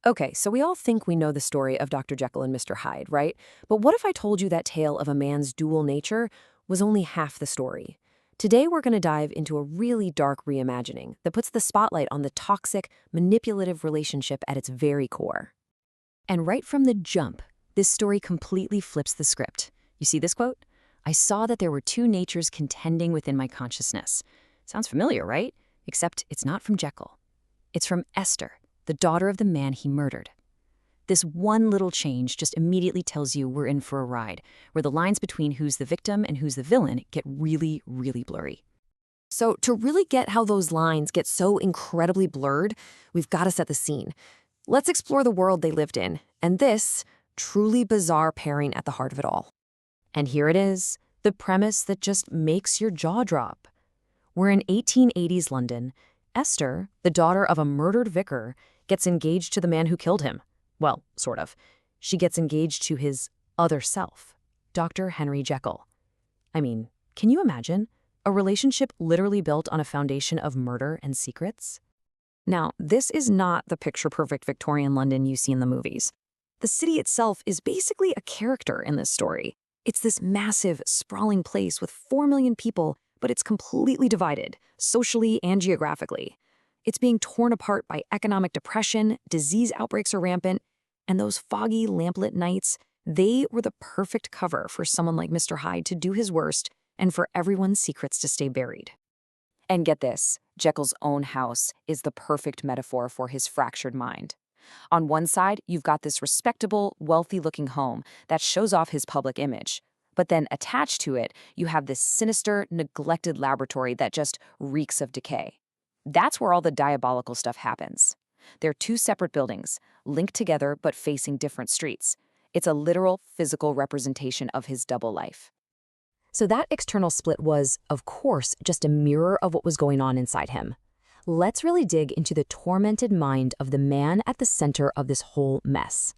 Okay, so we all think we know the story of Dr. Jekyll and Mr. Hyde, right? But what if I told you that tale of a man's dual nature was only half the story? Today we're going to dive into a really dark reimagining that puts the spotlight on the toxic, manipulative relationship at its very core. And right from the jump, this story completely flips the script. You see this quote? "I saw that there were two natures contending within my consciousness." Sounds familiar, right? Except it's not from Jekyll. It's from Esther, the daughter of the man he murdered. This one little change just immediately tells you we're in for a ride, where the lines between who's the victim and who's the villain get really, really blurry. So to really get how those lines get so incredibly blurred, we've got to set the scene. Let's explore the world they lived in, and this truly bizarre pairing at the heart of it all. And here it is, the premise that just makes your jaw drop. We're in 1880s London. Esther, the daughter of a murdered vicar, gets engaged to the man who killed him. Well, sort of. She gets engaged to his other self, Dr. Henry Jekyll. I mean, can you imagine? A relationship literally built on a foundation of murder and secrets? Now, this is not the picture-perfect Victorian London you see in the movies. The city itself is basically a character in this story. It's this massive, sprawling place with 4 million people, but it's completely divided, socially and geographically. It's being torn apart by economic depression, disease outbreaks are rampant, and those foggy, lamplit nights, they were the perfect cover for someone like Mr. Hyde to do his worst and for everyone's secrets to stay buried. And get this, Jekyll's own house is the perfect metaphor for his fractured mind. On one side, you've got this respectable, wealthy-looking home that shows off his public image. But then attached to it, you have this sinister, neglected laboratory that just reeks of decay. That's where all the diabolical stuff happens. They're two separate buildings, linked together but facing different streets. It's a literal, physical representation of his double life. So that external split was, of course, just a mirror of what was going on inside him. Let's really dig into the tormented mind of the man at the center of this whole mess.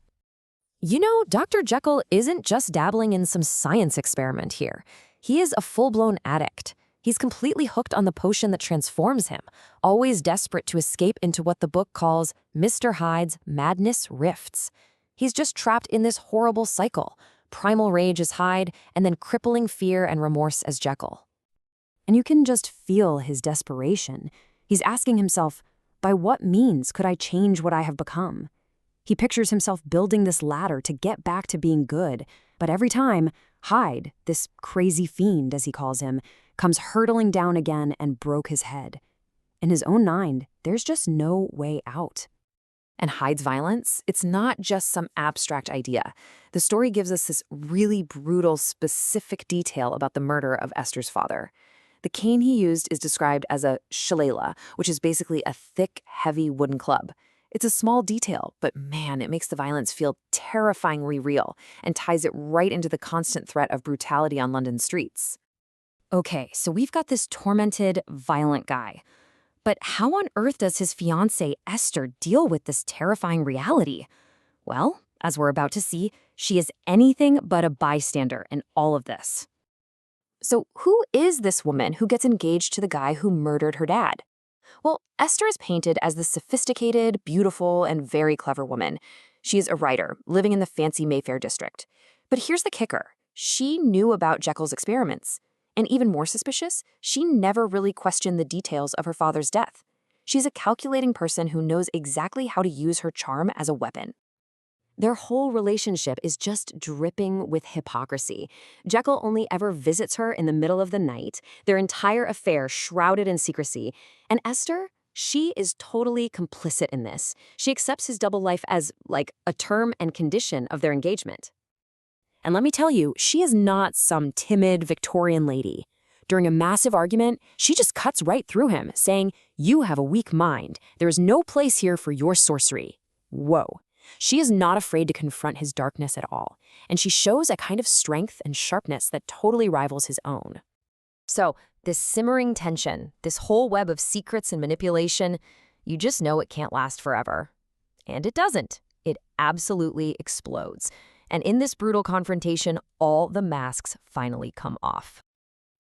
You know, Dr. Jekyll isn't just dabbling in some science experiment here. He is a full-blown addict. He's completely hooked on the potion that transforms him, always desperate to escape into what the book calls Mr. Hyde's madness rifts. He's just trapped in this horrible cycle, primal rage as Hyde, and then crippling fear and remorse as Jekyll. And you can just feel his desperation. He's asking himself, by what means could I change what I have become? He pictures himself building this ladder to get back to being good, but every time, Hyde, this crazy fiend as he calls him, comes hurtling down again and broke his head. In his own mind, there's just no way out. And Hyde's violence, it's not just some abstract idea. The story gives us this really brutal, specific detail about the murder of Esther's father. The cane he used is described as a shillelagh, which is basically a thick, heavy wooden club. It's a small detail, but man, it makes the violence feel terrifyingly real and ties it right into the constant threat of brutality on London streets. Okay, so we've got this tormented, violent guy. But how on earth does his fiancée, Esther, deal with this terrifying reality? Well, as we're about to see, she is anything but a bystander in all of this. So who is this woman who gets engaged to the guy who murdered her dad? Well, Esther is painted as the sophisticated, beautiful, and very clever woman. She is a writer, living in the fancy Mayfair district. But here's the kicker. She knew about Jekyll's experiments. And even more suspicious, she never really questioned the details of her father's death. She's a calculating person who knows exactly how to use her charm as a weapon. Their whole relationship is just dripping with hypocrisy. Jekyll only ever visits her in the middle of the night, their entire affair shrouded in secrecy. And Esther, she is totally complicit in this. She accepts his double life as, like, a term and condition of their engagement. And let me tell you, she is not some timid Victorian lady. During a massive argument, she just cuts right through him, saying, "You have a weak mind. There is no place here for your sorcery." Whoa. She is not afraid to confront his darkness at all, and she shows a kind of strength and sharpness that totally rivals his own. So, this simmering tension, this whole web of secrets and manipulation, you just know it can't last forever. And it doesn't. It absolutely explodes. And in this brutal confrontation, all the masks finally come off.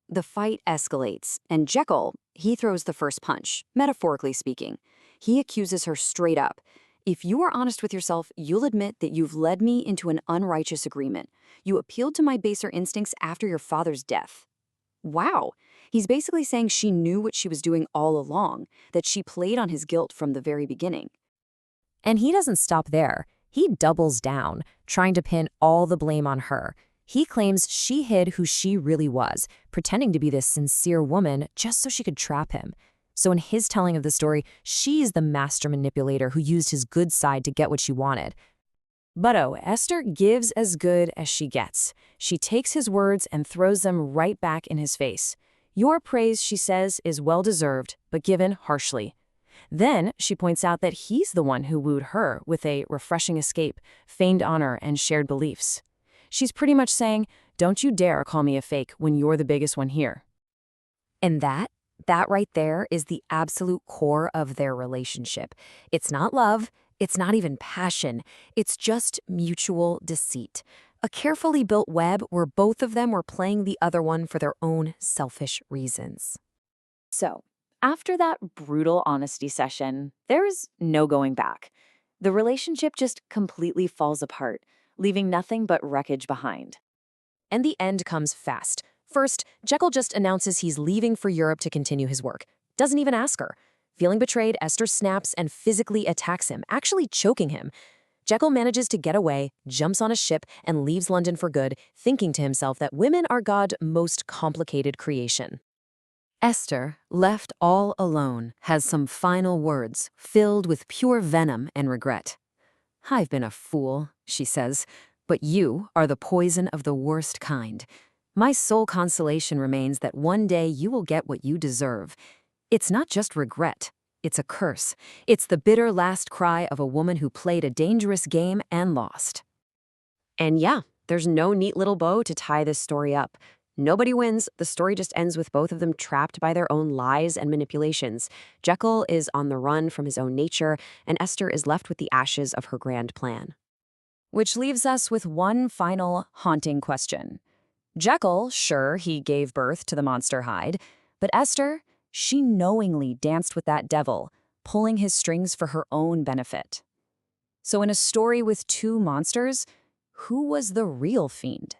The fight escalates, and Jekyll, he throws the first punch, metaphorically speaking. He accuses her straight up, If you are honest with yourself, you'll admit that you've led me into an unrighteous agreement. You appealed to my baser instincts after your father's death. Wow. He's basically saying she knew what she was doing all along, that she played on his guilt from the very beginning. And he doesn't stop there. He doubles down, trying to pin all the blame on her. He claims she hid who she really was, pretending to be this sincere woman just so she could trap him. So in his telling of the story, she's the master manipulator who used his good side to get what she wanted. But oh, Esther gives as good as she gets. She takes his words and throws them right back in his face. Your praise, she says, is well-deserved, but given harshly. Then she points out that he's the one who wooed her with a refreshing escape, feigned honor, and shared beliefs. She's pretty much saying, don't you dare call me a fake when you're the biggest one here. And that right there is the absolute core of their relationship. It's not love, it's not even passion, it's just mutual deceit. A carefully built web where both of them were playing the other one for their own selfish reasons. So, after that brutal honesty session, there's no going back. The relationship just completely falls apart, leaving nothing but wreckage behind. And the end comes fast. First, Jekyll just announces he's leaving for Europe to continue his work. Doesn't even ask her. Feeling betrayed, Esther snaps and physically attacks him, actually choking him. Jekyll manages to get away, jumps on a ship, and leaves London for good, thinking to himself that women are God's most complicated creation. Esther, left all alone, has some final words filled with pure venom and regret. I've been a fool, she says, but you are the poison of the worst kind. My sole consolation remains that one day you will get what you deserve. It's not just regret. It's a curse. It's the bitter last cry of a woman who played a dangerous game and lost. And yeah, there's no neat little bow to tie this story up. Nobody wins. The story just ends with both of them trapped by their own lies and manipulations. Jekyll is on the run from his own nature, and Esther is left with the ashes of her grand plan. Which leaves us with one final haunting question. Jekyll, sure, he gave birth to the monster Hyde, but Esther, she knowingly danced with that devil, pulling his strings for her own benefit. So in a story with two monsters, who was the real fiend?